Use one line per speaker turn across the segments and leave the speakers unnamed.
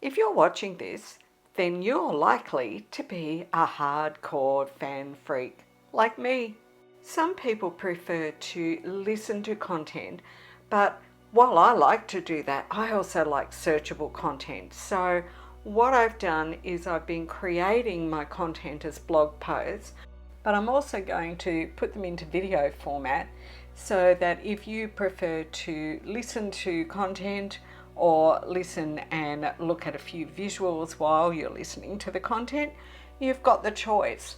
If you're watching this, then you're likely to be a hardcore fan freak like me. Some people prefer to listen to content, but while I like to do that, I also like searchable content. So what I've done is I've been creating my content as blog posts, but I'm also going to put them into video format so that if you prefer to listen to content or listen and look at a few visuals while you're listening to the content, you've got the choice.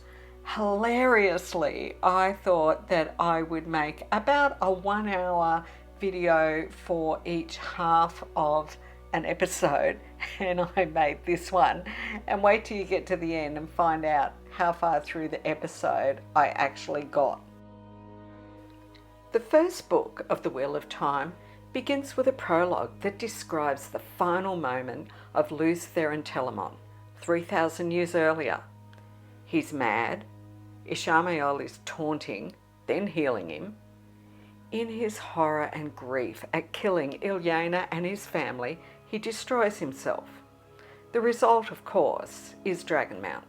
Hilariously, I thought that I would make about a 1 hour video for each half of an episode, and I made this one. And wait till you get to the end and find out how far through the episode I actually got. The first book of The Wheel of Time begins with a prologue that describes the final moment of Lews Therin Telamon, 3,000 years earlier. He's mad, Ishamael is taunting, then healing him. In his horror and grief at killing Ilyena and his family, he destroys himself. The result, of course, is Dragonmount.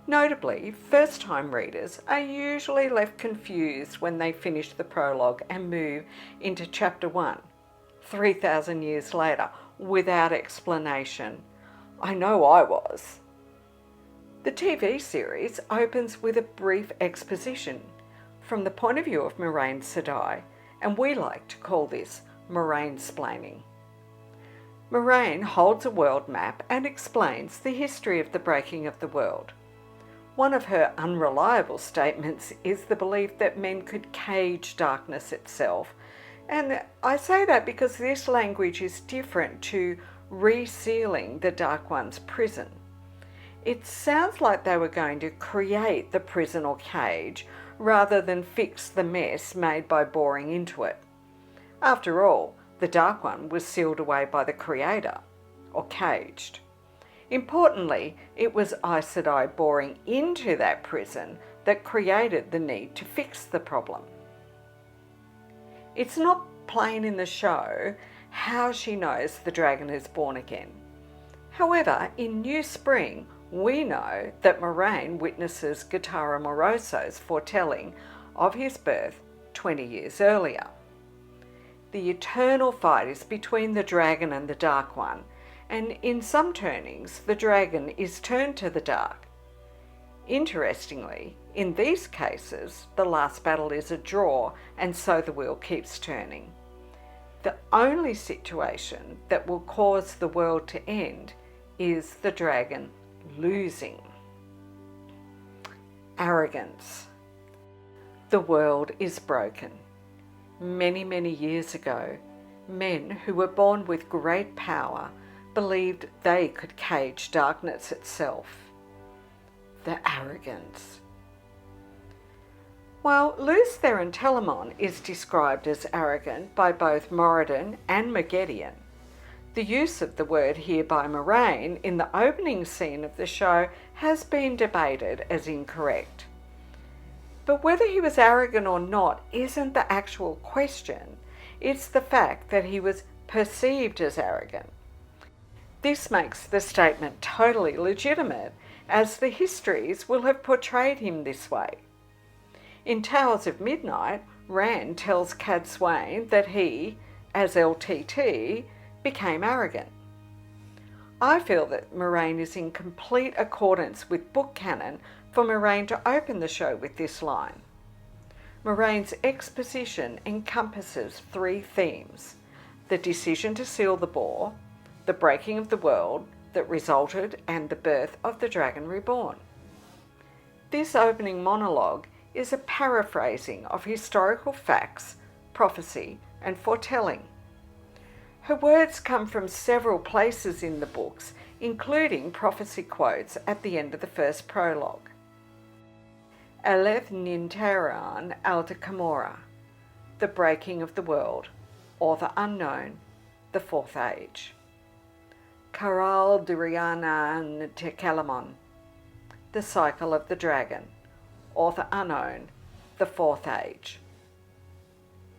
Notably, first-time readers are usually left confused when they finish the prologue and move into Chapter 1, 3,000 years later, without explanation. I know I was. The TV series opens with a brief exposition from the point of view of Moiraine Sedai, and we like to call this Moiraine-splaining. Moiraine holds a world map and explains the history of the breaking of the world. One of her unreliable statements is the belief that men could cage darkness itself. And I say that because this language is different to resealing the Dark One's prison. It sounds like they were going to create the prison or cage rather than fix the mess made by boring into it. After all, the Dark One was sealed away by the Creator, or caged. Importantly, it was Aes Sedai boring into that prison that created the need to fix the problem. It's not plain in the show how she knows the dragon is born again. However, in New Spring, we know that Moiraine witnesses Gitara Moroso's foretelling of his birth 20 years earlier. The eternal fight is between the dragon and the Dark One, and in some turnings, the dragon is turned to the dark. Interestingly, in these cases, the last battle is a draw, and so the wheel keeps turning. The only situation that will cause the world to end is the dragon losing. Arrogance. The world is broken. Many, many years ago, men who were born with great power believed they could cage darkness itself. The arrogance. While Lews Therin Telamon is described as arrogant by both Moradin and Megidian, the use of the word here by Moiraine in the opening scene of the show has been debated as incorrect. But whether he was arrogant or not isn't the actual question. It's the fact that he was perceived as arrogant. This makes the statement totally legitimate, as the histories will have portrayed him this way. In Towers of Midnight, Rand tells Cadsuane that he, as LTT, became arrogant. I feel that Moiraine is in complete accordance with book canon for Moiraine to open the show with this line. Moiraine's exposition encompasses 3 themes: the decision to seal the bore, the breaking of the world that resulted, and the birth of the Dragon Reborn. This opening monologue is a paraphrasing of historical facts, prophecy, and foretelling. Her words come from several places in the books, including prophecy quotes at the end of the first prologue. Aleth Nintaran Alta Camora, the breaking of the world, or the unknown, the fourth age. Caral Diriana Tecalamon, the cycle of the dragon, or the unknown, the fourth age.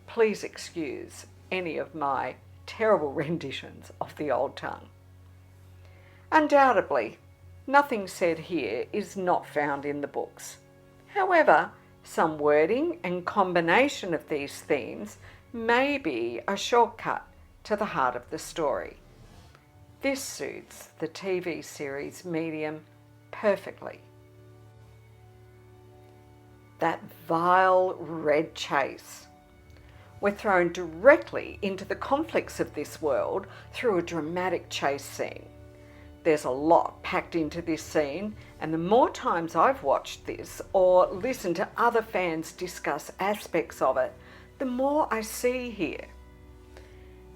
Please excuse any of my terrible renditions of the old tongue. Undoubtedly, nothing said here is not found in the books. However, some wording and combination of these themes may be a shortcut to the heart of the story. This suits the TV series medium perfectly. That vile red chase. We're thrown directly into the conflicts of this world through a dramatic chase scene. There's a lot packed into this scene, and the more times I've watched this or listened to other fans discuss aspects of it, the more I see here.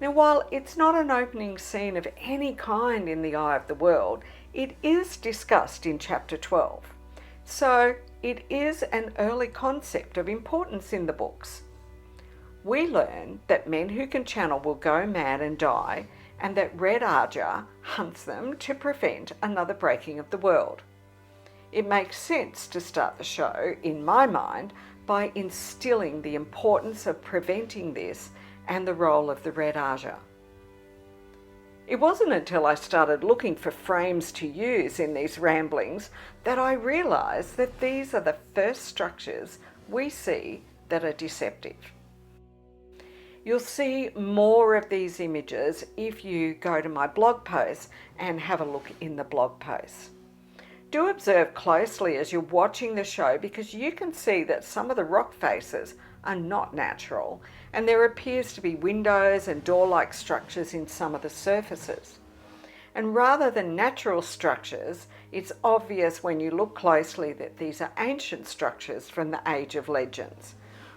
Now, while it's not an opening scene of any kind in the Eye of the World, it is discussed in Chapter 12. So it is an early concept of importance in the books. We learn that men who can channel will go mad and die, and that Red Arja hunts them to prevent another breaking of the world. It makes sense to start the show, in my mind, by instilling the importance of preventing this and the role of the Red Arja. It wasn't until I started looking for frames to use in these ramblings that I realised that these are the first structures we see that are deceptive. You'll see more of these images if you go to my blog post and have a look in the blog post. Do observe closely as you're watching the show, because you can see that some of the rock faces are not natural, and there appears to be windows and door-like structures in some of the surfaces. And rather than natural structures, it's obvious when you look closely that these are ancient structures from the Age of Legends.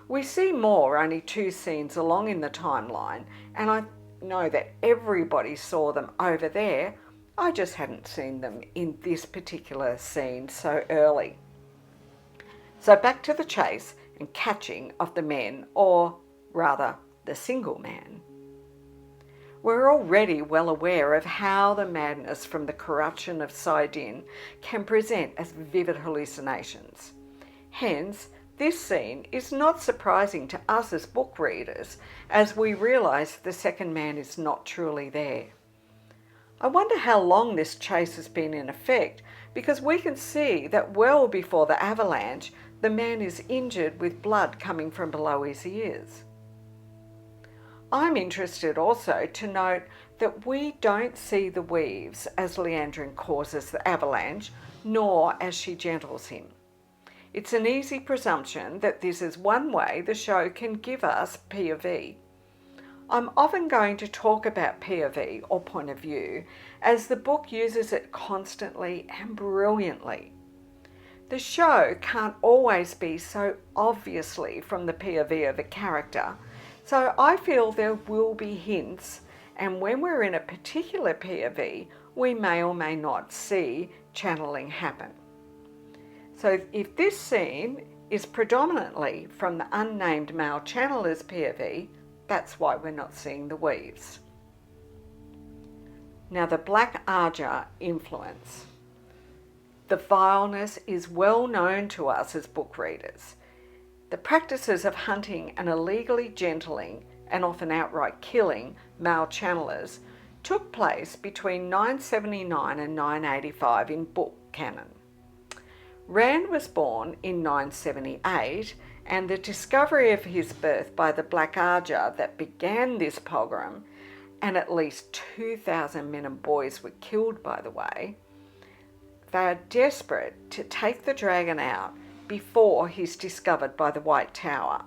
We see more only 2 scenes along in the timeline, and I know that everybody saw them over there. I just hadn't seen them in this particular scene so early. So back to the chase and catching of the men, or rather the single man. We're already well aware of how the madness from the corruption of Saidin can present as vivid hallucinations. Hence, this scene is not surprising to us as book readers, as we realise the second man is not truly there. I wonder how long this chase has been in effect, because we can see that well before the avalanche, the man is injured with blood coming from below his ears. I'm interested also to note that we don't see the weaves as Liandrin causes the avalanche, nor as she gentles him. It's an easy presumption that this is one way the show can give us POV. I'm often going to talk about POV, or point of view, as the book uses it constantly and brilliantly. The show can't always be so obviously from the POV of a character, so I feel there will be hints, and when we're in a particular POV, we may or may not see channeling happen. So if this scene is predominantly from the unnamed male channeler's POV, that's why we're not seeing the weaves. Now, the Black Arja influence. The vileness is well known to us as book readers. The practices of hunting and illegally gentling, and often outright killing, male channelers took place between 979 and 985 in book canon. Rand was born in 978, and the discovery of his birth by the Black Arja that began this pogrom, and at least 2,000 men and boys were killed, by the way. They are desperate to take the dragon out before he's discovered by the White Tower.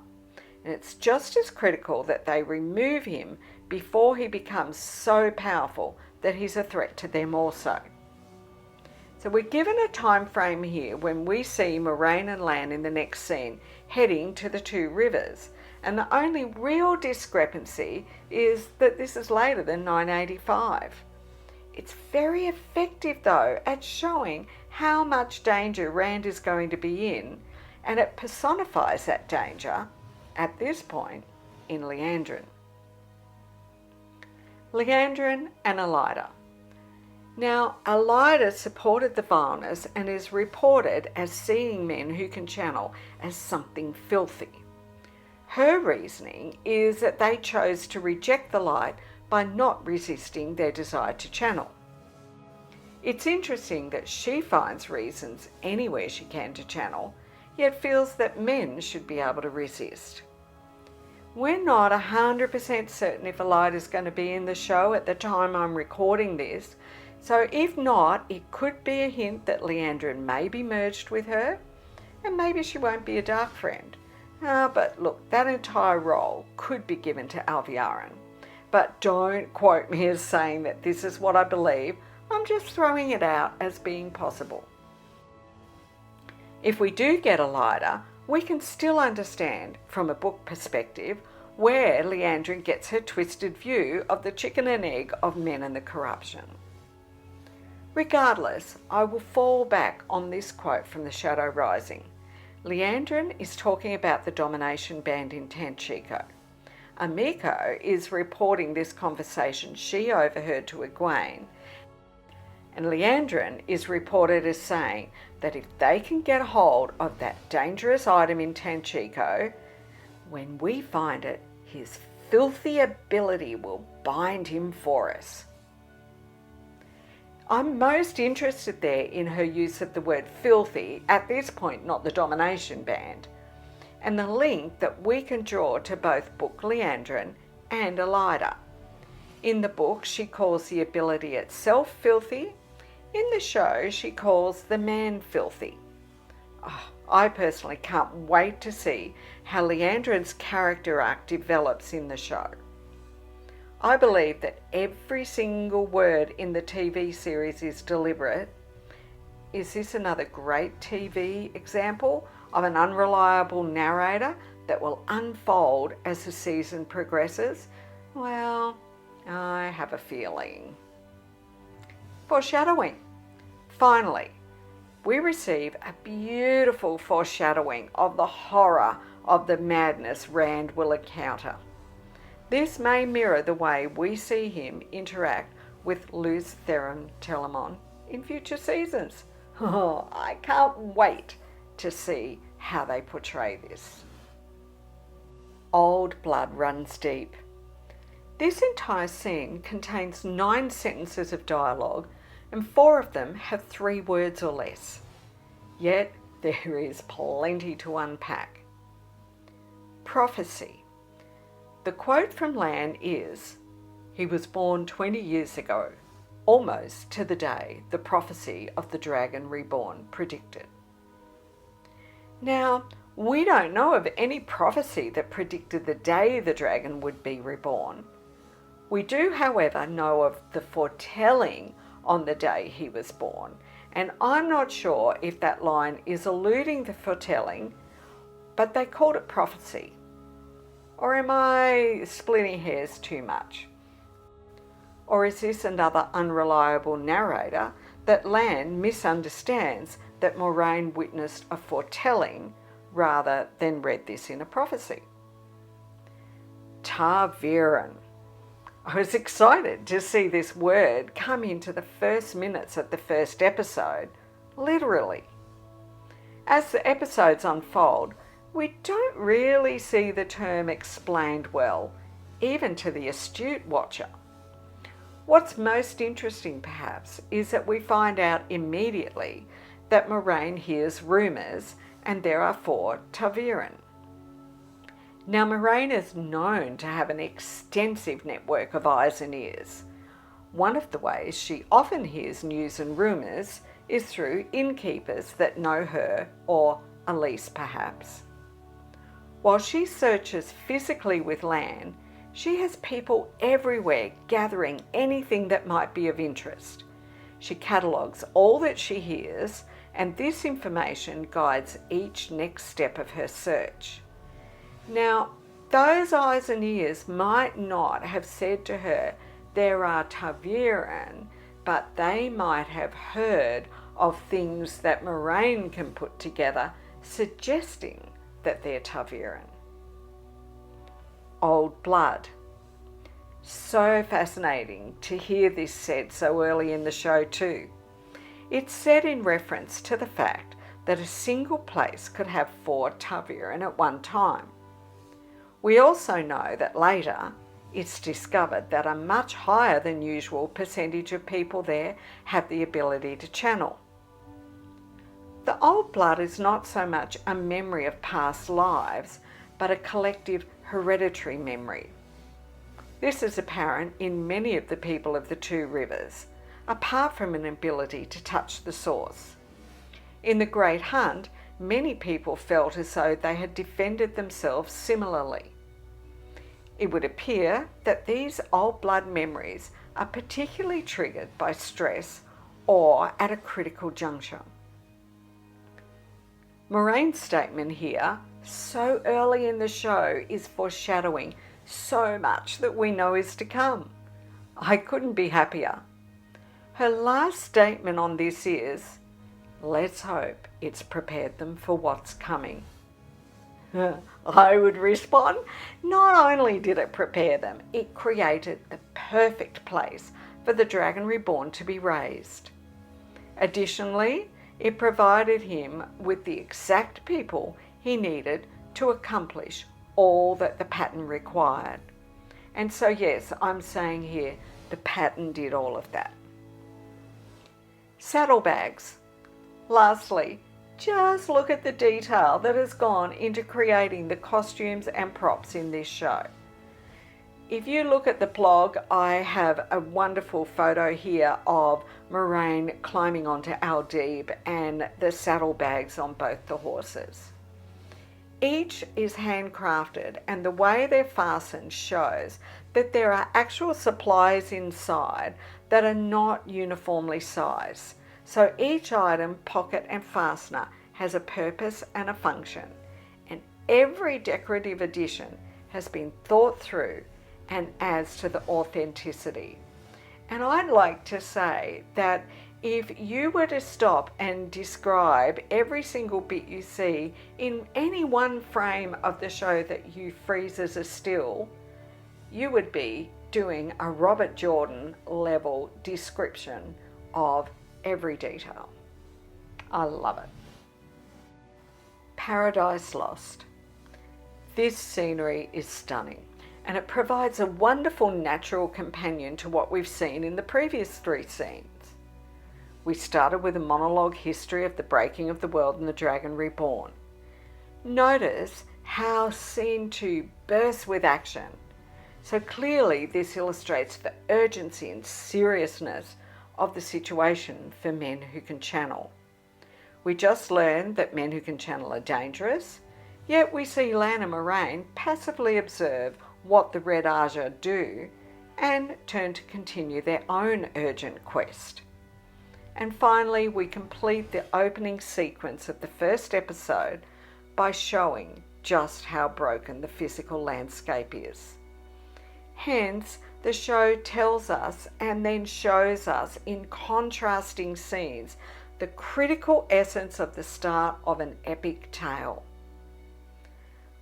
And it's just as critical that they remove him before he becomes so powerful that he's a threat to them also. So we're given a time frame here when we see Moraine and Lan in the next scene heading to the 2 rivers, and the only real discrepancy is that this is later than 985. It's very effective though at showing how much danger Rand is going to be in, and it personifies that danger at this point in Liandrin. Liandrin and Elaida. Now, Elaida supported the vileness and is reported as seeing men who can channel as something filthy. Her reasoning is that they chose to reject the light by not resisting their desire to channel. It's interesting that she finds reasons anywhere she can to channel, yet feels that men should be able to resist. We're not 100% certain if Elida is going to be in the show at the time I'm recording this, so if not, it could be a hint that Liandrin may be merged with her, and maybe she won't be a dark friend. But look, that entire role could be given to Alviarin. But don't quote me as saying that this is what I believe. I'm just throwing it out as being possible. If we do get Elida, we can still understand, from a book perspective, where Liandrin gets her twisted view of the chicken and egg of men and the corruption. Regardless, I will fall back on this quote from The Shadow Rising. Liandrin is talking about the domination band in Tanchico. Amiko is reporting this conversation she overheard to Egwene, and Liandrin is reported as saying that if they can get hold of that dangerous item in Tanchico, when we find it, his filthy ability will bind him for us. I'm most interested there in her use of the word filthy, at this point not the domination band, and the link that we can draw to both Book Liandrin and Elida. In the book, she calls the ability itself filthy. In the show, she calls the man filthy. I personally can't wait to see how Liandrin's character arc develops in the show. I believe that every single word in the TV series is deliberate. Is this another great TV example of an unreliable narrator that will unfold as the season progresses? Well, I have a feeling. Foreshadowing. Finally, we receive a beautiful foreshadowing of the horror of the madness Rand will encounter. This may mirror the way we see him interact with Luz Theron Telamon in future seasons. Oh, I can't wait to see how they portray this. Old blood runs deep. This entire scene contains 9 sentences of dialogue, and 4 of them have 3 words or less. Yet there is plenty to unpack. Prophecy. The quote from Lan is, "He was born 20 years ago, almost to the day the prophecy of the dragon reborn predicted." Now, we don't know of any prophecy that predicted the day the dragon would be reborn. We do, however, know of the foretelling on the day he was born, and I'm not sure if that line is alluding to foretelling, but they called it prophecy. Or am I splitting hairs too much? Or is this another unreliable narrator that Lan misunderstands that Moraine witnessed a foretelling rather than read this in a prophecy? ta'veren. I was excited to see this word come into the first minutes of the first episode, literally. As the episodes unfold, we don't really see the term explained well, even to the astute watcher. What's most interesting, perhaps, is that we find out immediately that Moraine hears rumours and there are 4 ta'veren. Now, Moraine is known to have an extensive network of eyes and ears. One of the ways she often hears news and rumours is through innkeepers that know her, or Elise perhaps. While she searches physically with Lan, she has people everywhere gathering anything that might be of interest. She catalogues all that she hears, and this information guides each next step of her search. Now, those eyes and ears might not have said to her, "There are ta'veren," but they might have heard of things that Moraine can put together, suggesting that they're ta'veren. Old blood. So fascinating to hear this said so early in the show too. It's said in reference to the fact that a single place could have 4 ta'veren at one time. We also know that later, It's discovered that a much higher than usual percentage of people there have the ability to channel. The old blood is not so much a memory of past lives, but a collective hereditary memory. This is apparent in many of the people of the Two Rivers, apart from an ability to touch the source. In the Great Hunt, many people felt as though they had defended themselves similarly. It would appear that these old blood memories are particularly triggered by stress or at a critical juncture. Moiraine's statement here, so early in the show, is foreshadowing so much that we know is to come. I couldn't be happier. Her last statement on this is, let's hope it's prepared them for what's coming. I would respond, not only did it prepare them, it created the perfect place for the Dragon Reborn to be raised. Additionally, it provided him with the exact people he needed to accomplish all that the pattern required. And so yes, I'm saying here, the pattern did all of that. Saddlebags. Lastly, just look at the detail that has gone into creating the costumes and props in this show. If you look at the blog, I have a wonderful photo here of Moiraine climbing onto Aldib and the saddlebags on both the horses. Each is handcrafted, and the way they're fastened shows that there are actual supplies inside that are not uniformly sized. So each item, pocket and fastener has a purpose and a function, and every decorative addition has been thought through and adds to the authenticity. And I'd like to say that if you were to stop and describe every single bit you see in any one frame of the show that you freeze as a still, you would be doing a Robert Jordan level description of every detail. I love it. Paradise Lost. This scenery is stunning, and it provides a wonderful natural companion to what we've seen in the previous 3 scenes. We started with a monologue history of the breaking of the world and the Dragon Reborn. Notice how scene 2 bursts with action. So clearly this illustrates the urgency and seriousness of the situation for men who can channel. We just learned that men who can channel are dangerous, yet we see Lan and Moiraine passively observe what the Red Ajah do and turn to continue their own urgent quest. And finally, we complete the opening sequence of the first episode by showing just how broken the physical landscape is. Hence, the show tells us and then shows us in contrasting scenes the critical essence of the start of an epic tale.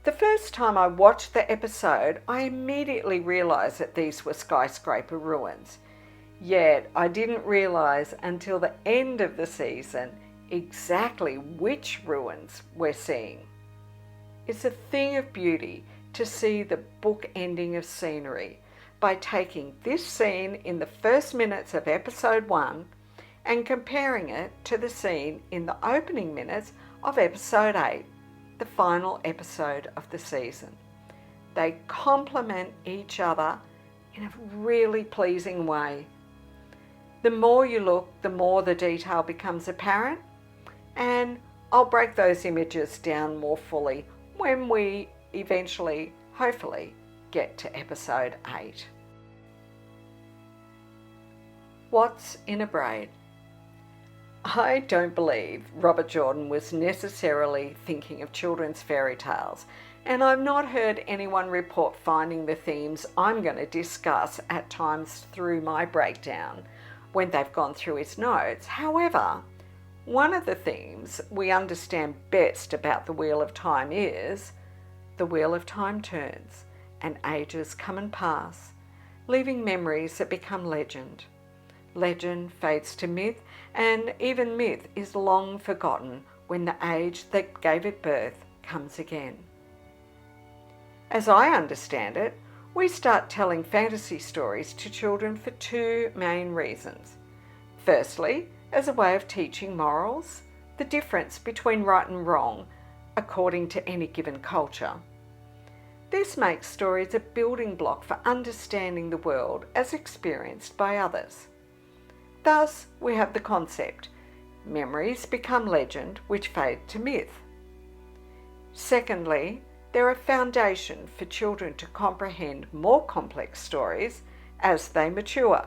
The first time I watched the episode, I immediately realised that these were skyscraper ruins. Yet I didn't realise until the end of the season exactly which ruins we're seeing. It's a thing of beauty to see the book ending of scenery by taking this scene in the first minutes of episode 1 and comparing it to the scene in the opening minutes of episode 8, the final episode of the season. They complement each other in a really pleasing way. The more you look, the more the detail becomes apparent, and I'll break those images down more fully when we eventually, hopefully, get to episode 8. What's in a braid? I don't believe Robert Jordan was necessarily thinking of children's fairy tales, and I've not heard anyone report finding the themes I'm going to discuss at times through my breakdown when they've gone through his notes. However, one of the themes we understand best about the Wheel of Time is the Wheel of Time turns and ages come and pass, leaving memories that become legend. Legend fades to myth, and even myth is long forgotten when the age that gave it birth comes again. As I understand it, We start telling fantasy stories to children for two main reasons. Firstly, as a way of teaching morals, the difference between right and wrong according to any given culture. This makes stories a building block for understanding the world as experienced by others. Thus, we have the concept, memories become legend which fade to myth. Secondly, they're a foundation for children to comprehend more complex stories as they mature.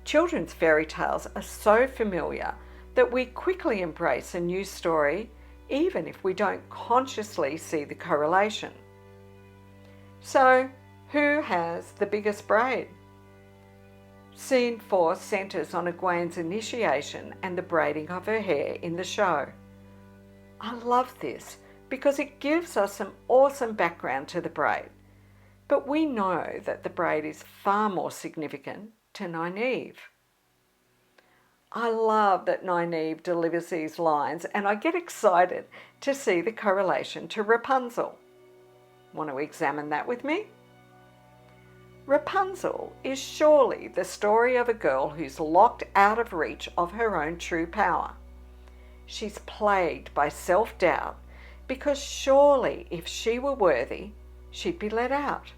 Children's fairy tales are so familiar that we quickly embrace a new story even if we don't consciously see the correlation. So, who has the biggest braid? Scene 4 centres on Egwene's initiation and the braiding of her hair in the show. I love this because it gives us some awesome background to the braid, but we know that the braid is far more significant to Nynaeve. I love that Nynaeve delivers these lines and I get excited to see the correlation to Rapunzel. Want to examine that with me? Rapunzel is surely the story of a girl who's locked out of reach of her own true power. She's plagued by self-doubt because surely if she were worthy, she'd be let out.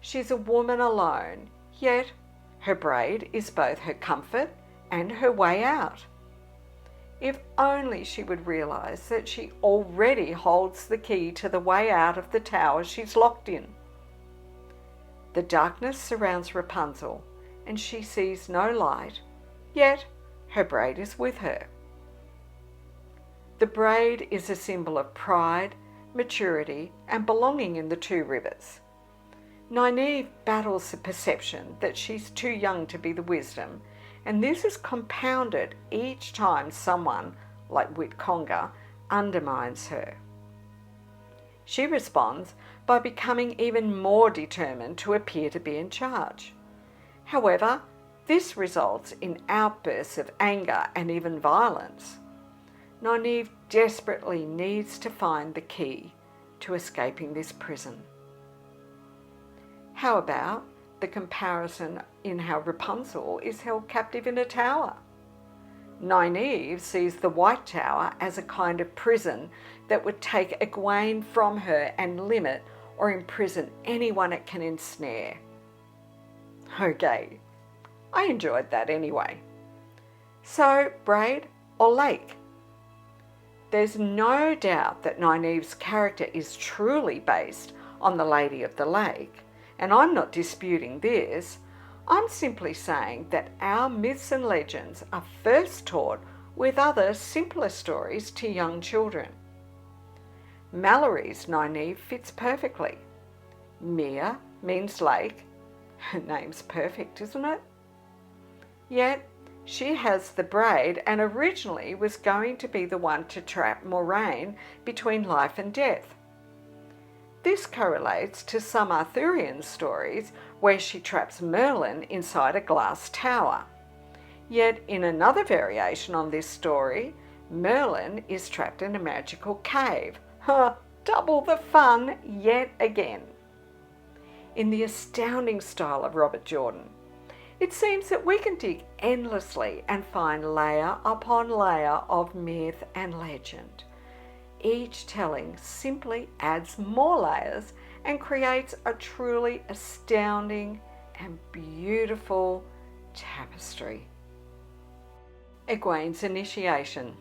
She's a woman alone, yet her braid is both her comfort and her way out. If only she would realise that she already holds the key to the way out of the tower she's locked in. The darkness surrounds Rapunzel and she sees no light, yet her braid is with her. The braid is a symbol of pride, maturity, and belonging in the two rivers. Nynaeve battles the perception that she's too young to be the wisdom, and this is compounded each time someone, like Whitconga, undermines her. She responds by becoming even more determined to appear to be in charge. However, this results in outbursts of anger and even violence. Nynaeve desperately needs to find the key to escaping this prison. How about the comparison in how Rapunzel is held captive in a tower? Nynaeve sees the White Tower as a kind of prison that would take Egwene from her and limit or imprison anyone it can ensnare. Okay, I enjoyed that anyway. So, braid or lake? There's no doubt that Nynaeve's character is truly based on the Lady of the Lake, and I'm not disputing this. I'm simply saying that our myths and legends are first taught with other simpler stories to young children. Mallory's Nynaeve fits perfectly. Mia means lake. Her name's perfect, isn't it? Yet, she has the braid and originally was going to be the one to trap Moraine between life and death. This correlates to some Arthurian stories where she traps Merlin inside a glass tower. Yet in another variation on this story, Merlin is trapped in a magical cave. Double the fun yet again. In the astounding style of Robert Jordan, it seems that we can dig endlessly and find layer upon layer of myth and legend. Each telling simply adds more layers and creates a truly astounding and beautiful tapestry. Egwene's initiation.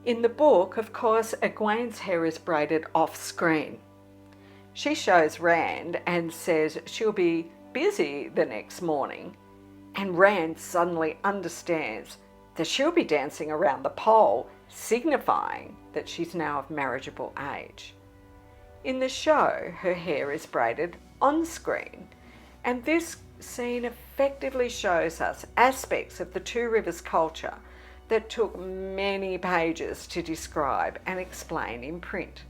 In the book, of course, Egwene's hair is braided off screen. She shows Rand and says she'll be busy the next morning, and Rand suddenly understands that she'll be dancing around the pole, signifying that she's now of marriageable age. In the show, her hair is braided on screen, and this scene effectively shows us aspects of the Two Rivers culture that took many pages to describe and explain in print.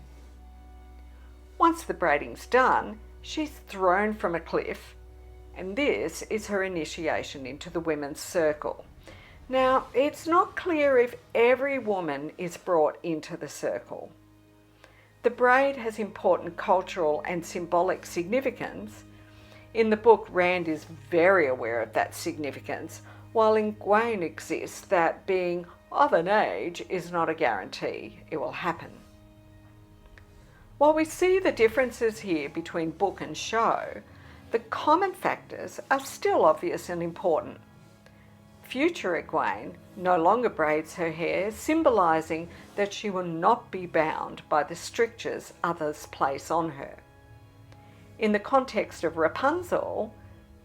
Once the braiding's done, she's thrown from a cliff, and this is her initiation into the women's circle. Now, it's not clear if every woman is brought into the circle. The braid has important cultural and symbolic significance. In the book, Rand is very aware of that significance, while in Egwene exists that being of an age is not a guarantee it will happen. While we see the differences here between book and show, the common factors are still obvious and important. Future Egwene no longer braids her hair, symbolising that she will not be bound by the strictures others place on her. In the context of Rapunzel,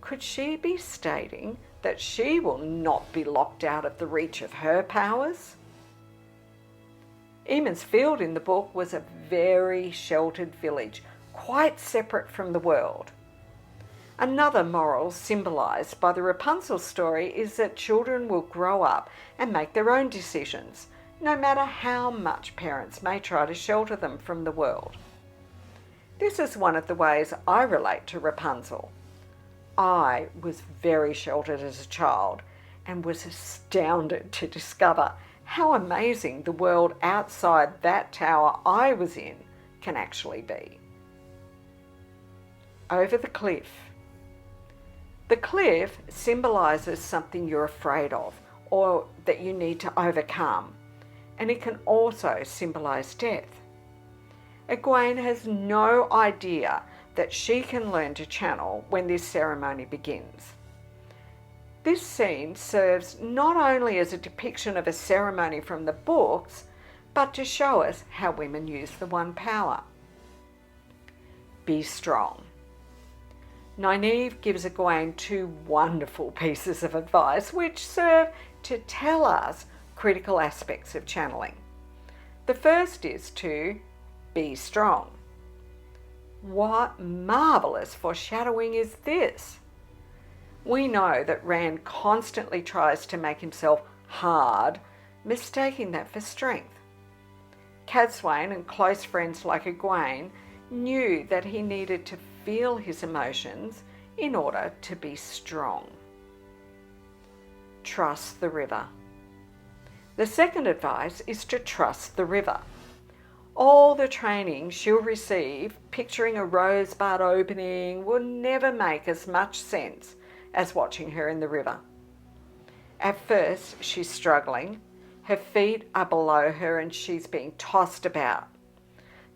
could she be stating that she will not be locked out of the reach of her powers? Eamon's Field in the book was a very sheltered village, quite separate from the world. Another moral symbolised by the Rapunzel story is that children will grow up and make their own decisions, no matter how much parents may try to shelter them from the world. This is one of the ways I relate to Rapunzel. I was very sheltered as a child and was astounded to discover how amazing the world outside that tower I was in can actually be. Over the cliff. The cliff symbolises something you're afraid of or that you need to overcome, and it can also symbolise death. Egwene has no idea that she can learn to channel when this ceremony begins. This scene serves not only as a depiction of a ceremony from the books, but to show us how women use the one power. Be strong. Nynaeve gives Egwene two wonderful pieces of advice which serve to tell us critical aspects of channeling. The first is to be strong. What marvellous foreshadowing is this? We know that Rand constantly tries to make himself hard, mistaking that for strength. Cadsuane and close friends like Egwene knew that he needed to feel his emotions in order to be strong. Trust the river. The second advice is to trust the river. All the training she'll receive, picturing a rosebud opening, will never make as much sense as watching her in the river. At first, she's struggling. Her feet are below her and she's being tossed about.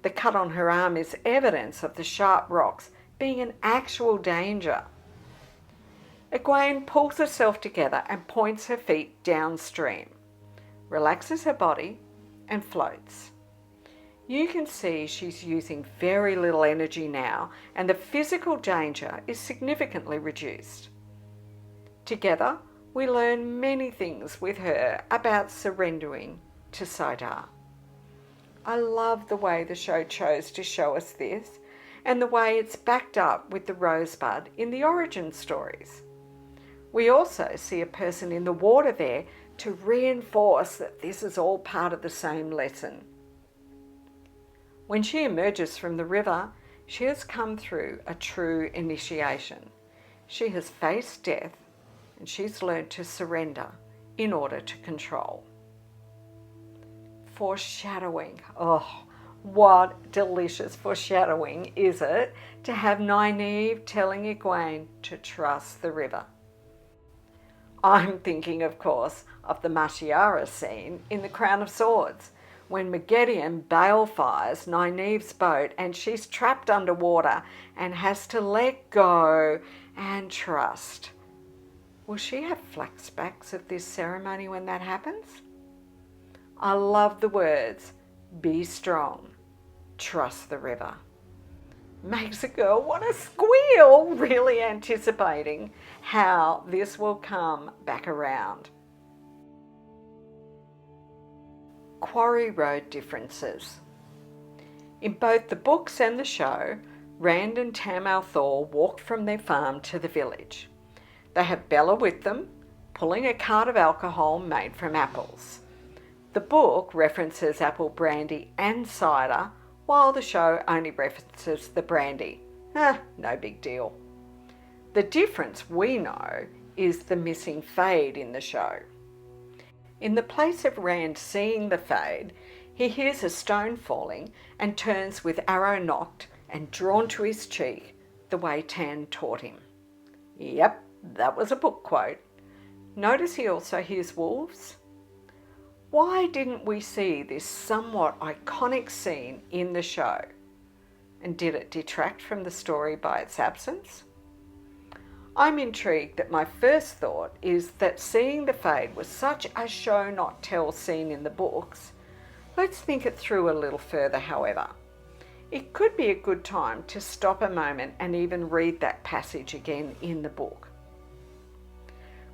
The cut on her arm is evidence of the sharp rocks being an actual danger. Egwene pulls herself together and points her feet downstream, relaxes her body and floats. You can see she's using very little energy now and the physical danger is significantly reduced. Together, we learn many things with her about surrendering to Sedai. I love the way the show chose to show us this and the way it's backed up with the rosebud in the origin stories. We also see a person in the water there to reinforce that this is all part of the same lesson. When she emerges from the river, she has come through a true initiation. She has faced death and she's learned to surrender in order to control. Foreshadowing. Oh, what delicious foreshadowing is it to have Nynaeve telling Egwene to trust the river. I'm thinking, of course, of the Mashiara scene in The Crown of Swords, when Megidion balefires Nynaeve's boat and she's trapped underwater and has to let go and trust. Will she have flashbacks of this ceremony when that happens? I love the words, be strong, trust the river. Makes a girl want to squeal, really anticipating how this will come back around. Quarry Road differences. In both the books and the show, Rand and Tam al'Thor walk from their farm to the village. They have Bella with them, pulling a cart of alcohol made from apples. The book references apple brandy and cider, while the show only references the brandy. No big deal. The difference we know is the missing fade in the show. In the place of Rand seeing the fade, He hears a stone falling and turns with arrow knocked and drawn to his cheek the way Tan taught him. Yep, that was a book quote. Notice he also hears wolves. Why didn't we see this somewhat iconic scene in the show? And did it detract from the story by its absence? I'm intrigued that my first thought is that seeing the Fade was such a show not tell scene in the books. Let's think it through a little further, however. It could be a good time to stop a moment and even read that passage again in the book.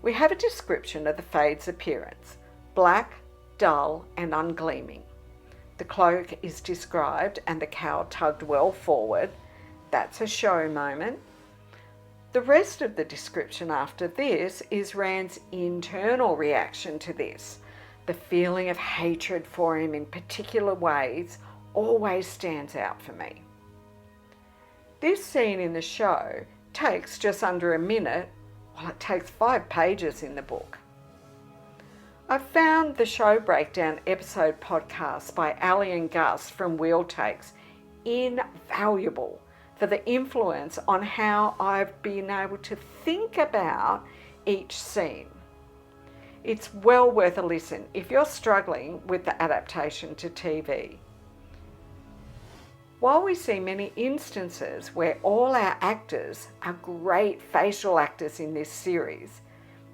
We have a description of the Fade's appearance: black, dull and ungleaming. The cloak is described and the cowl tugged well forward. That's a show moment. The rest of the description after this is Rand's internal reaction to this. The feeling of hatred for him in particular ways always stands out for me. This scene in the show takes just under a minute, while it takes 5 pages in the book. I've found the show breakdown episode podcast by Ali and Gus from Wheel Takes invaluable for the influence on how I've been able to think about each scene. It's well worth a listen if you're struggling with the adaptation to TV. While we see many instances where all our actors are great facial actors in this series,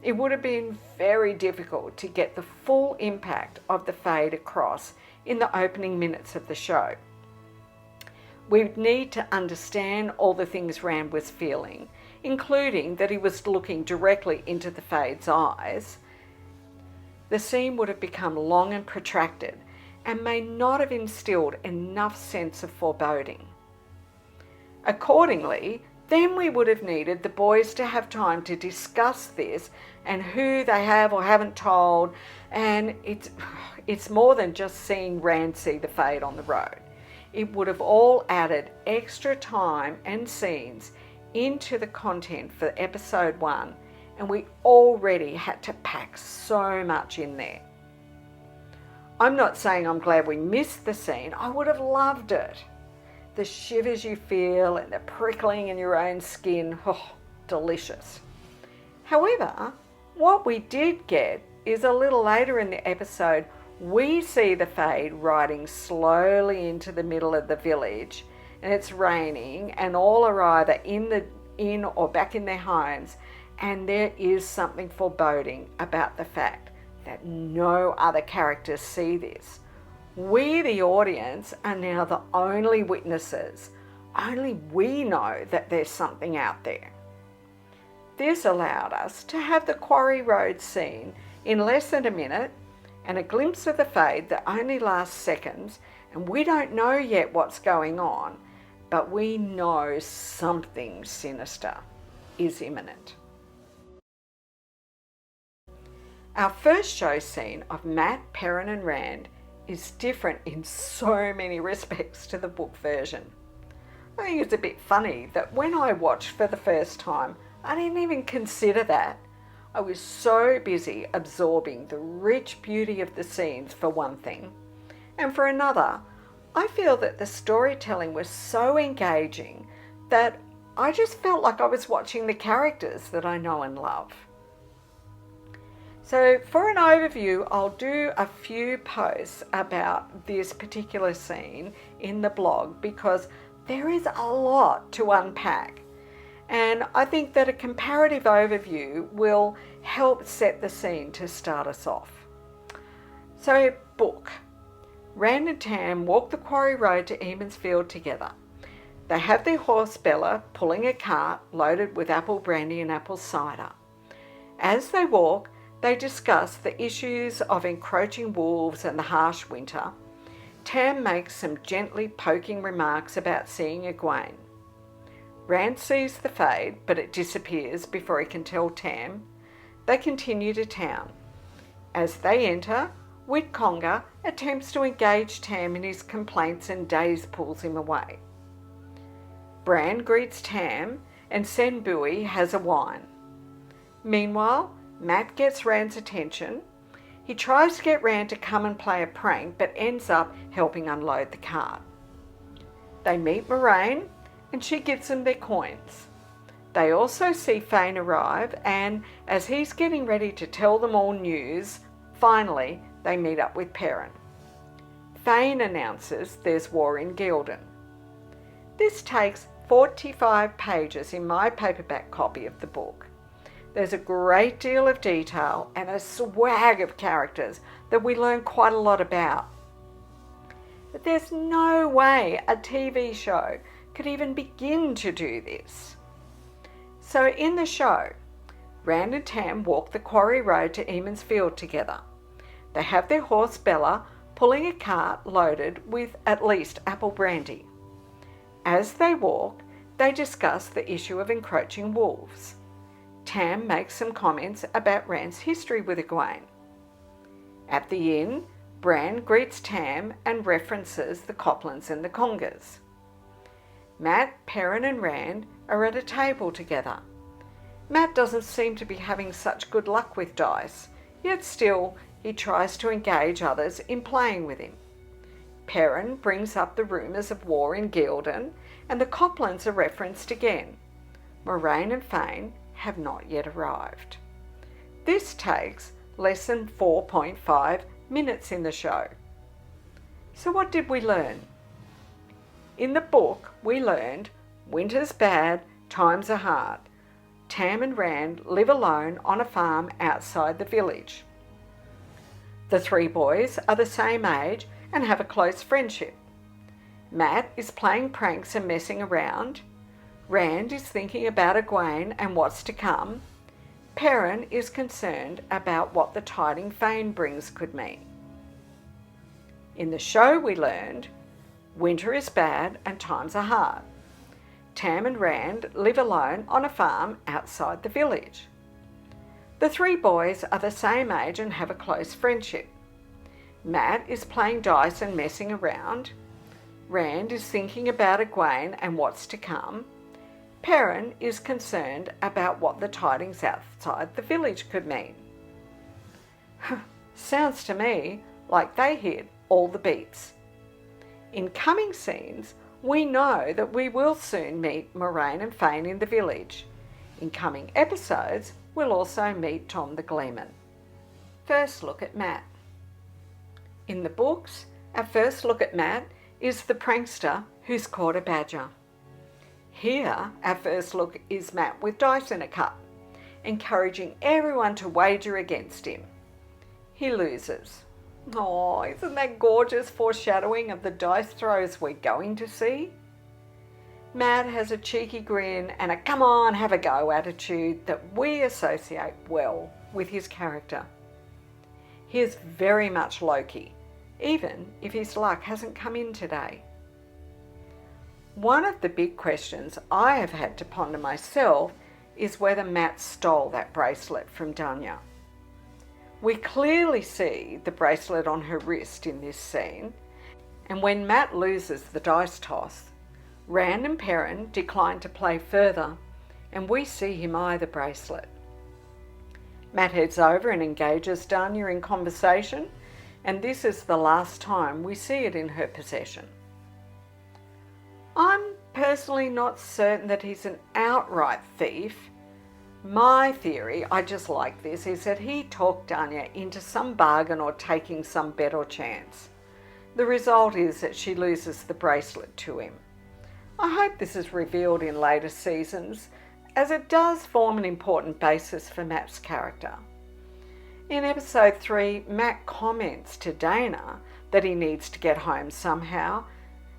it would have been very difficult to get the full impact of the Fade across in the opening minutes of the show. We'd need to understand all the things Rand was feeling, including that he was looking directly into the Fade's eyes. The scene would have become long and protracted and may not have instilled enough sense of foreboding. Accordingly, then we would have needed the boys to have time to discuss this and who they have or haven't told, and it's more than just seeing Rand see the Fade on the road. It would have all added extra time and scenes into the content for episode 1, and we already had to pack so much in there. I'm not saying I'm glad we missed the scene. I would have loved it. The shivers you feel and the prickling in your own skin, oh, delicious. However, what we did get is a little later in the episode, we see the Fade riding slowly into the middle of the village, and it's raining and all are either in or back in their homes, and there is something foreboding about the fact that no other characters see this. We, the audience, are now the only witnesses. Only we know that there's something out there. This allowed us to have the Quarry Road scene in less than a minute and a glimpse of the Fade that only lasts seconds, and we don't know yet what's going on, but we know something sinister is imminent. Our first show scene of Mat, Perrin and Rand is different in so many respects to the book version. I think it's a bit funny that when I watched for the first time, I didn't even consider that. I was so busy absorbing the rich beauty of the scenes for one thing, and for another, I feel that the storytelling was so engaging that I just felt like I was watching the characters that I know and love. So for an overview, I'll do a few posts about this particular scene in the blog because there is a lot to unpack. And I think that a comparative overview will help set the scene to start us off. So, book. Rand and Tam walk the Quarry Road to Eamon's Field together. They have their horse Bella pulling a cart loaded with apple brandy and apple cider. As they walk, they discuss the issues of encroaching wolves and the harsh winter. Tam makes some gently poking remarks about seeing Egwene. Rand sees the Fade, but it disappears before he can tell Tam. They continue to town. As they enter, Whitconga attempts to engage Tam in his complaints and Daze pulls him away. Bran greets Tam and Senbui has a wine. Meanwhile, Mat gets Rand's attention. He tries to get Rand to come and play a prank, but ends up helping unload the cart. They meet Moraine, and she gives them their coins. They also see Fane arrive, and as he's getting ready to tell them all news, finally they meet up with Perrin. Fane announces there's war in Gildan. This takes 45 pages in my paperback copy of the book. There's a great deal of detail and a swag of characters that we learn quite a lot about. But there's no way a TV show could even begin to do this. So in the show, Rand and Tam walk the Quarry Road to Eamon's Field together. They have their horse Bella pulling a cart loaded with at least apple brandy. As they walk, they discuss the issue of encroaching wolves. Tam makes some comments about Rand's history with Egwene. At the inn, Bran greets Tam and references the Coplands and the Congers. Mat, Perrin and Rand are at a table together. Mat doesn't seem to be having such good luck with dice, yet still he tries to engage others in playing with him. Perrin brings up the rumours of war in Gildan, and the Coplands are referenced again. Moraine and Fane have not yet arrived. This takes less than 4.5 minutes in the show. So what did we learn? In the book, we learned winter's bad, times are hard. Tam and Rand live alone on a farm outside the village. The three boys are the same age and have a close friendship. Mat is playing pranks and messing around. Rand is thinking about Egwene and what's to come. Perrin is concerned about what the tiding Fane brings could mean. In the show we learned, winter is bad and times are hard. Tam and Rand live alone on a farm outside the village. The three boys are the same age and have a close friendship. Mat is playing dice and messing around. Rand is thinking about Egwene and what's to come. Perrin is concerned about what the tidings outside the village could mean. Sounds to me like they hit all the beats. In coming scenes, we know that we will soon meet Moraine and Fane in the village. In coming episodes, we'll also meet Tom the Gleeman. First look at Mat. In the books, our first look at Mat is the prankster who's caught a badger. Here, our first look is Mat with dice in a cup, encouraging everyone to wager against him. He loses. Oh, isn't that gorgeous foreshadowing of the dice throws we're going to see? Mat has a cheeky grin and a come on, have a go attitude that we associate well with his character. He is very much Loki, even if his luck hasn't come in today. One of the big questions I have had to ponder myself is whether Mat stole that bracelet from Danya. We clearly see the bracelet on her wrist in this scene, and when Mat loses the dice toss, Rand and Perrin decline to play further, and we see him eye the bracelet. Mat heads over and engages Danya in conversation, and this is the last time we see it in her possession. I'm personally not certain that he's an outright thief. My theory, I just like this, is that he talked Danya into some bargain or taking some bet or chance. The result is that she loses the bracelet to him. I hope this is revealed in later seasons, as it does form an important basis for Mat's character. In episode 3, Mat comments to Dana that he needs to get home somehow,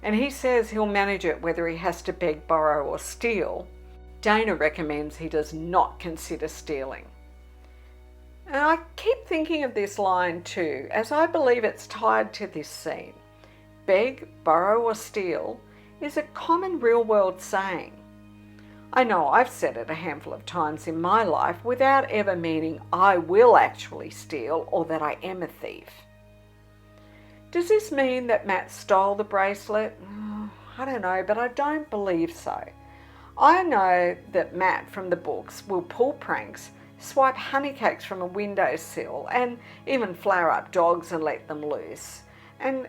and he says he'll manage it whether he has to beg, borrow or steal. Dana recommends he does not consider stealing. And I keep thinking of this line too, as I believe it's tied to this scene. Beg, borrow or steal is a common real-world saying. I know I've said it a handful of times in my life without ever meaning I will actually steal or that I am a thief. Does this mean that Mat stole the bracelet? I don't know, but I don't believe so. I know that Mat from the books will pull pranks swipe honeycakes from a windowsill, and even flower up dogs and let them loose. And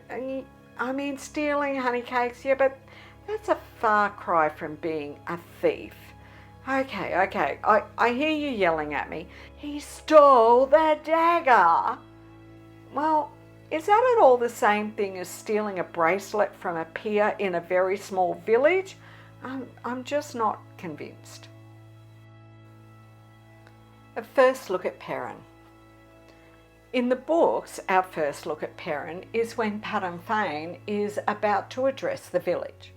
I mean, stealing honeycakes, yeah, but that's a far cry from being a thief. Okay, I hear you yelling at me. He stole the dagger. Well, is that at all the same thing as stealing a bracelet from a pier in a very small village? I'm just not convinced. A first look at Perrin. In the books, our first look at Perrin is when Perrin is about to address the village.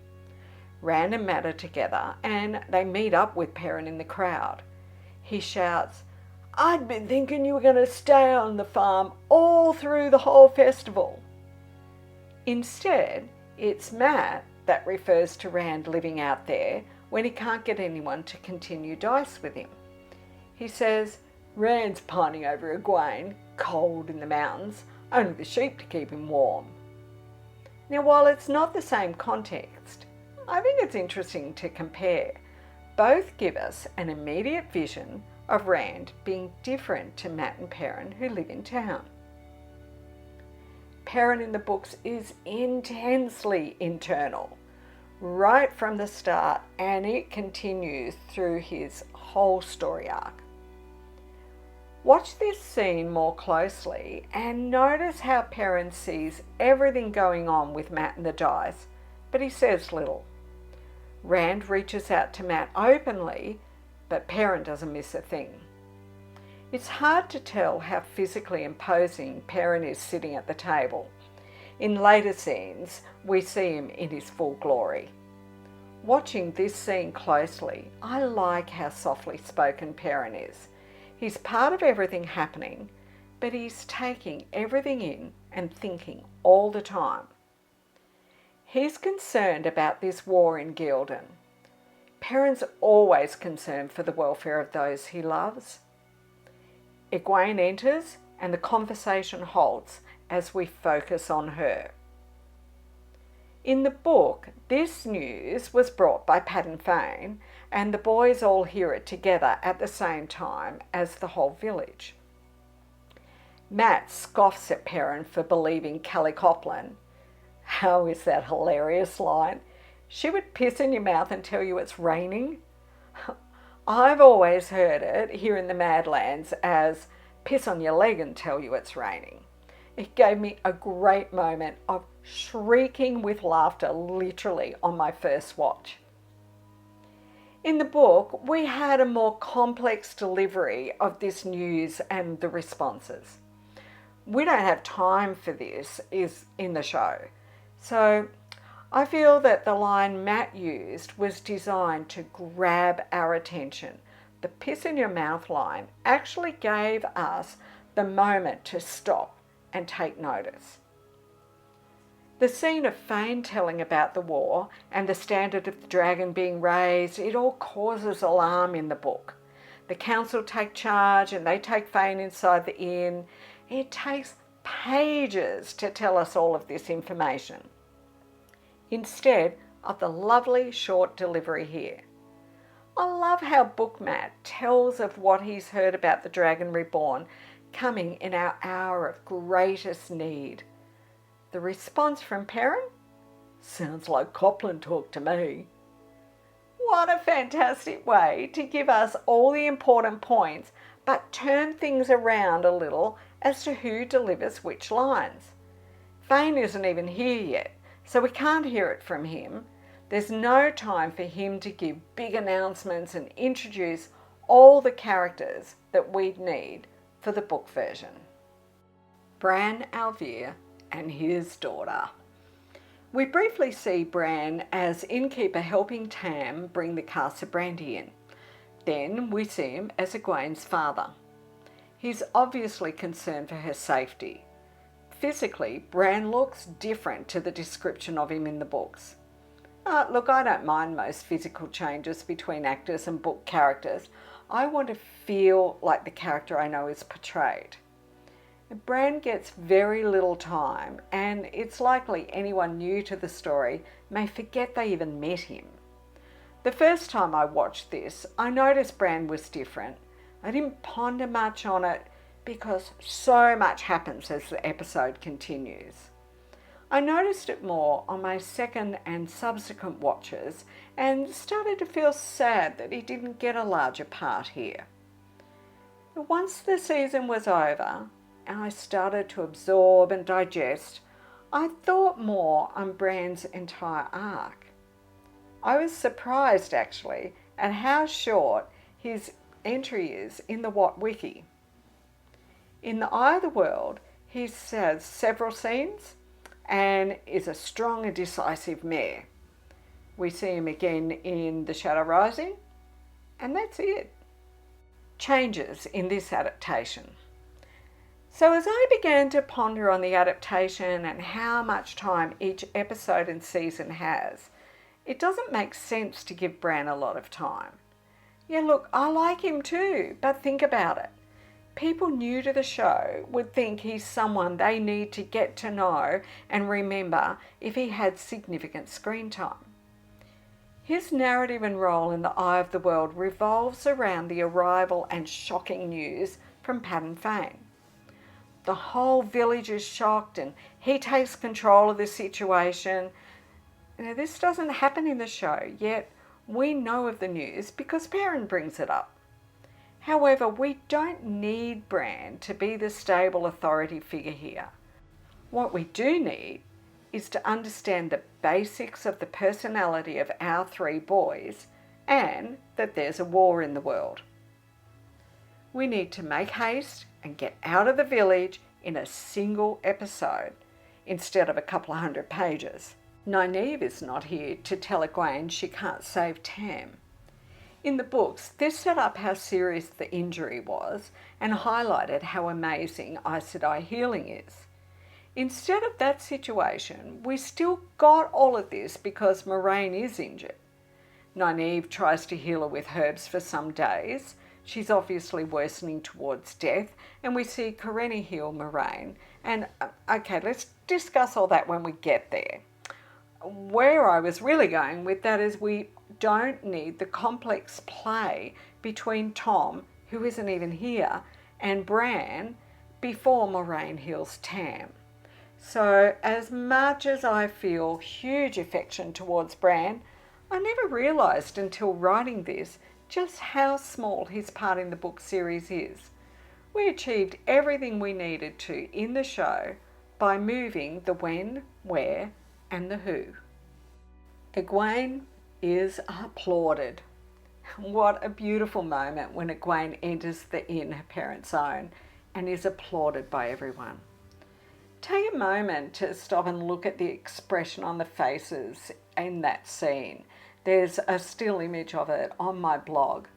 Rand and Mat are together and they meet up with Perrin in the crowd. He shouts, "I'd been thinking you were going to stay on the farm all through the whole festival." Instead, it's Mat that refers to Rand living out there when he can't get anyone to continue dice with him. He says, "Rand's pining over Egwene, cold in the mountains, only the sheep to keep him warm." Now, while it's not the same context, I think it's interesting to compare. Both give us an immediate vision of Rand being different to Mat and Perrin who live in town. Perrin in the books is intensely internal, right from the start, and it continues through his whole story arc. Watch this scene more closely and notice how Perrin sees everything going on with Mat and the dice, but he says little. Rand reaches out to Mat openly, but Perrin doesn't miss a thing. It's hard to tell how physically imposing Perrin is sitting at the table. In later scenes, we see him in his full glory. Watching this scene closely, I like how softly spoken Perrin is. He's part of everything happening, but he's taking everything in and thinking all the time. He's concerned about this war in Gildan. Perrin's always concerned for the welfare of those he loves. Egwene enters and the conversation halts as we focus on her. In the book, this news was brought by Perrin, and the boys all hear it together at the same time as the whole village. Mat scoffs at Perrin for believing Kelly Copland. How is that hilarious line? She would piss in your mouth and tell you it's raining. I've always heard it here in the Madlands as piss on your leg and tell you it's raining. It gave me a great moment of shrieking with laughter literally on my first watch. In the book, we had a more complex delivery of this news and the responses. We don't have time for this in the show. So I feel that the line Mat used was designed to grab our attention. The piss in your mouth line actually gave us the moment to stop and take notice. The scene of Fane telling about the war and the standard of the dragon being raised, it all causes alarm in the book. The council take charge and they take Fane inside the inn. It takes pages to tell us all of this information, instead of the lovely short delivery here. I love how Book Mat tells of what he's heard about the Dragon Reborn coming in our hour of greatest need. The response from Perrin? Sounds like Copland talk to me. What a fantastic way to give us all the important points, but turn things around a little as to who delivers which lines. Fane isn't even here yet, so we can't hear it from him. There's no time for him to give big announcements and introduce all the characters that we'd need for the book version. Bran Alvear and his daughter. We briefly see Bran as innkeeper helping Tam bring the cask of brandy in. Then we see him as Egwene's father. He's obviously concerned for her safety. Physically, Bran looks different to the description of him in the books. Look, I don't mind most physical changes between actors and book characters. I want to feel like the character I know is portrayed. Bran gets very little time, and it's likely anyone new to the story may forget they even met him. The first time I watched this, I noticed Bran was different, I didn't ponder much on it because so much happens as the episode continues. I noticed it more on my second and subsequent watches and started to feel sad that he didn't get a larger part here. But once the season was over and I started to absorb and digest, I thought more on Bran's entire arc. I was surprised actually at how short his entry is in the What Wiki. In the Eye of the World, he has several scenes and is a strong and decisive mayor. We see him again in The Shadow Rising, and that's it. Changes in this adaptation. So as I began to ponder on the adaptation and how much time each episode and season has, it doesn't make sense to give Bran a lot of time. Yeah, look, I like him too, but think about it. People new to the show would think he's someone they need to get to know and remember if he had significant screen time. His narrative and role in the Eye of the World revolves around the arrival and shocking news from Pattern Fane. The whole village is shocked and he takes control of the situation. Now, this doesn't happen in the show, yet we know of the news because Perrin brings it up. However, we don't need Bran to be the stable authority figure here. What we do need is to understand the basics of the personality of our three boys and that there's a war in the world. We need to make haste and get out of the village in a single episode instead of a couple of 100 pages. Nynaeve is not here to tell Egwene she can't save Tam. In the books, this set up how serious the injury was and highlighted how amazing Aes Sedai healing is. Instead of that situation, we still got all of this because Moraine is injured. Nynaeve tries to heal her with herbs for some days. She's obviously worsening towards death, and we see Karenni heal Moraine. And okay, let's discuss all that when we get there. Where I was really going with that is we don't need the complex play between Tom, who isn't even here, and Bran before Moraine heals Tam. So as much as I feel huge affection towards Bran, I never realised until writing this just how small his part in the book series is. We achieved everything we needed to in the show by moving the when, where, and the who. Egwene is applauded. What a beautiful moment when Egwene enters the inn, her parents' own, and is applauded by everyone. Take a moment to stop and look at the expression on the faces in that scene. There's a still image of it on my blog.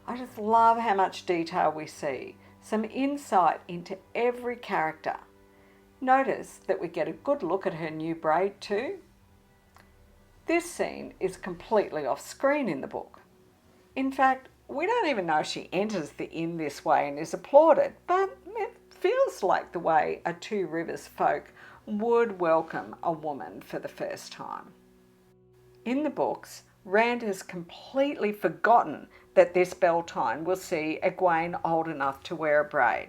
I just love how much detail we see, some insight into every character. Notice that we get a good look at her new braid too. This scene is completely off screen in the book. In fact, we don't even know she enters the inn this way and is applauded, but it feels like the way a Two Rivers folk would welcome a woman for the first time. In the books, Rand has completely forgotten that this Beltane will see Egwene old enough to wear a braid.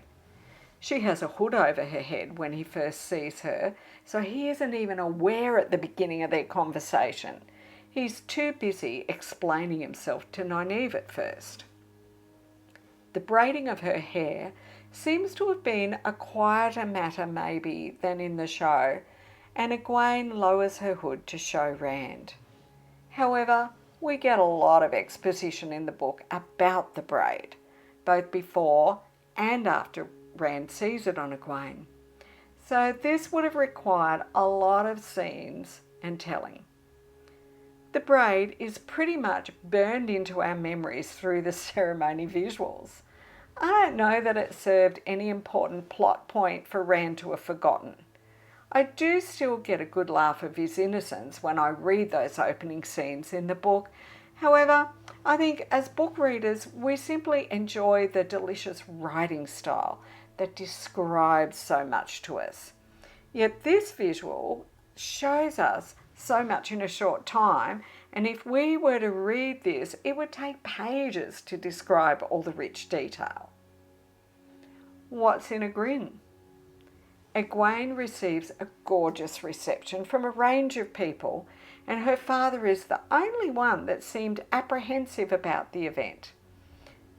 She has a hood over her head when he first sees her, so he isn't even aware at the beginning of their conversation. He's too busy explaining himself to Nynaeve at first. The braiding of her hair seems to have been a quieter matter maybe than in the show, and Egwene lowers her hood to show Rand. However, we get a lot of exposition in the book about the braid, both before and after Rand sees it on Egwene. So this would have required a lot of scenes and telling. The braid is pretty much burned into our memories through the ceremony visuals. I don't know that it served any important plot point for Rand to have forgotten. I do still get a good laugh of his innocence when I read those opening scenes in the book. However, I think as book readers, we simply enjoy the delicious writing style that describes so much to us. Yet this visual shows us so much in a short time, and if we were to read this, it would take pages to describe all the rich detail. What's in a grin? Egwene receives a gorgeous reception from a range of people, and her father is the only one that seemed apprehensive about the event.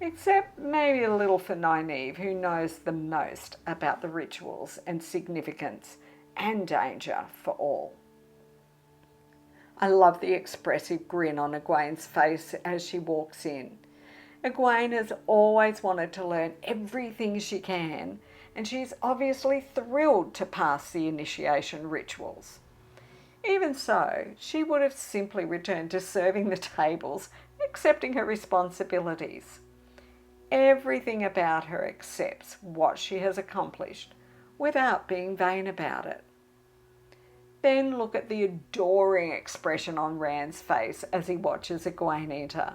Except maybe a little for Nynaeve, who knows the most about the rituals and significance and danger for all. I love the expressive grin on Egwene's face as she walks in. Egwene has always wanted to learn everything she can, and she's obviously thrilled to pass the initiation rituals. Even so, she would have simply returned to serving the tables, accepting her responsibilities. Everything about her accepts what she has accomplished without being vain about it. Then look at the adoring expression on Rand's face as he watches Egwene enter.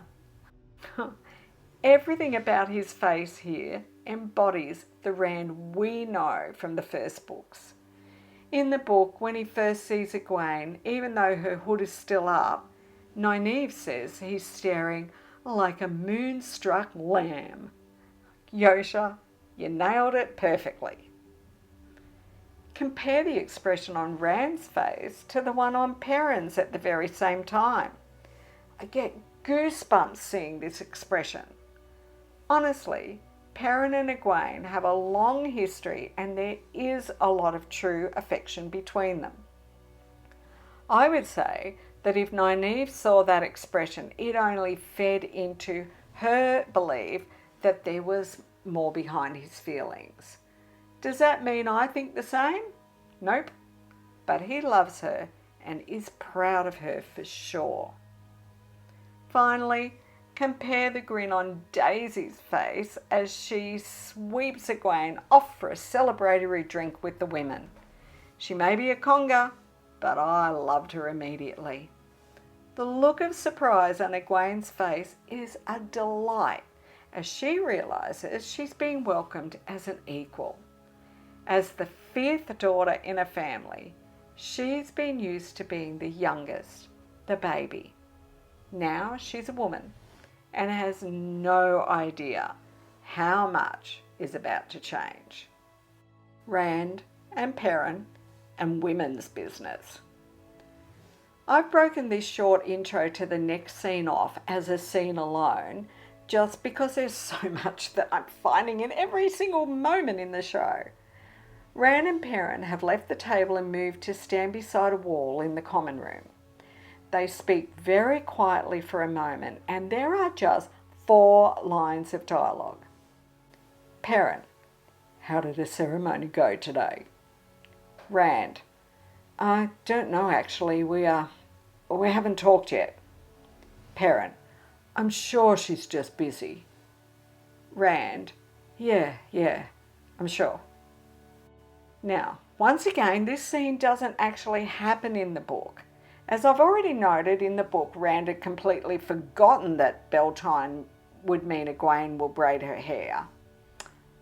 Everything about his face here embodies the Rand we know from the first books. In the book, when he first sees Egwene, even though her hood is still up, Nynaeve says he's staring like a moonstruck lamb. Yosha, you nailed it perfectly. Compare the expression on Rand's face to the one on Perrin's at the very same time. I get goosebumps seeing this expression. Honestly, Perrin and Egwene have a long history, and there is a lot of true affection between them. I would say that if Nynaeve saw that expression, it only fed into her belief that there was more behind his feelings. Does that mean I think the same? Nope. But he loves her and is proud of her for sure. Finally, compare the grin on Daisy's face as she sweeps Egwene off for a celebratory drink with the women. She may be a conga, but I loved her immediately. The look of surprise on Egwene's face is a delight as she realises she's being welcomed as an equal. As the fifth daughter in a family, she's been used to being the youngest, the baby. Now she's a woman and has no idea how much is about to change. Rand and Perrin and women's business. I've broken this short intro to the next scene off as a scene alone, just because there's so much that I'm finding in every single moment in the show. Rand and Perrin have left the table and moved to stand beside a wall in the common room. They speak very quietly for a moment, and there are just 4 lines of dialogue. Perrin: how did the ceremony go today? Rand: I don't know actually, we haven't talked yet. Perrin: I'm sure she's just busy. Rand: yeah, I'm sure. Now, once again, this scene doesn't actually happen in the book. As I've already noted, in the book, Rand had completely forgotten that Beltane would mean Egwene will braid her hair.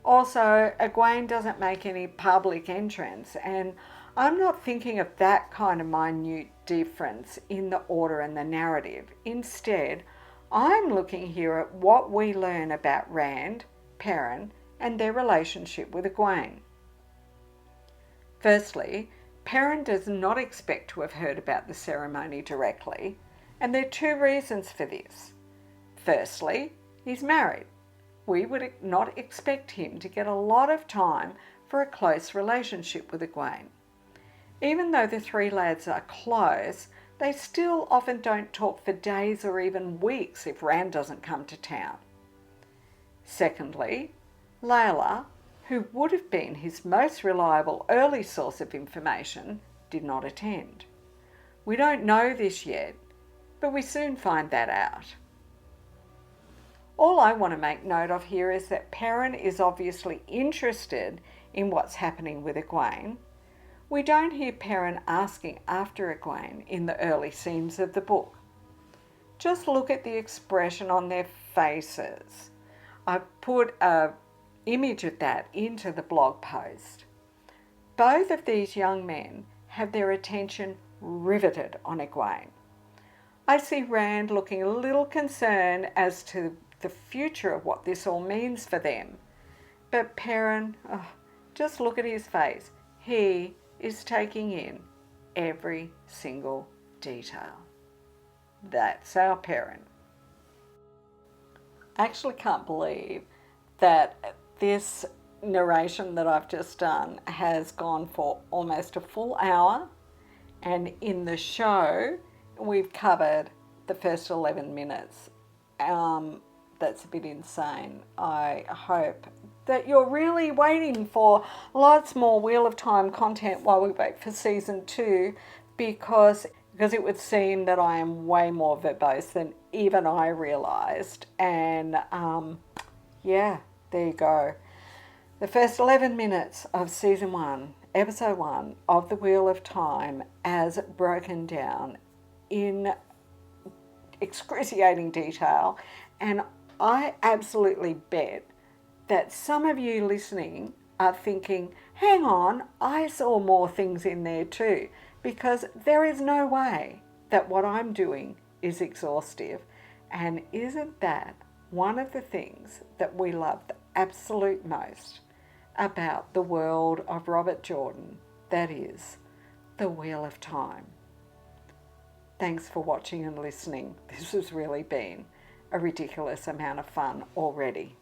Also, Egwene doesn't make any public entrance, and I'm not thinking of that kind of minute difference in the order and the narrative. Instead, I'm looking here at what we learn about Rand, Perrin, and their relationship with Egwene. Firstly, Perrin does not expect to have heard about the ceremony directly, and there are 2 reasons for this. Firstly, he's married. We would not expect him to get a lot of time for a close relationship with Egwene. Even though the 3 lads are close, they still often don't talk for days or even weeks if Rand doesn't come to town. Secondly, Layla, who would have been his most reliable early source of information, did not attend. We don't know this yet, but we soon find that out. All I want to make note of here is that Perrin is obviously interested in what's happening with Egwene. We don't hear Perrin asking after Egwene in the early scenes of the book. Just look at the expression on their faces. I've put an image of that into the blog post. Both of these young men have their attention riveted on Egwene. I see Rand looking a little concerned as to the future of what this all means for them. But Perrin, oh, just look at his face. He is taking in every single detail. That's our Perrin. I actually can't believe that this narration that I've just done has gone for almost a full hour, and in the show we've covered the first 11 minutes. That's a bit insane. I hope that you're really waiting for lots more Wheel of Time content while we wait for season 2, because it would seem that I am way more verbose than even I realised. And yeah, there you go. The first 11 minutes of season 1, episode 1 of the Wheel of Time, as broken down in excruciating detail. And I absolutely bet that some of you listening are thinking, hang on, I saw more things in there too, because there is no way that what I'm doing is exhaustive. And isn't that one of the things that we love the absolute most about the world of Robert Jordan? That is the Wheel of Time. Thanks for watching and listening. This has really been a ridiculous amount of fun already.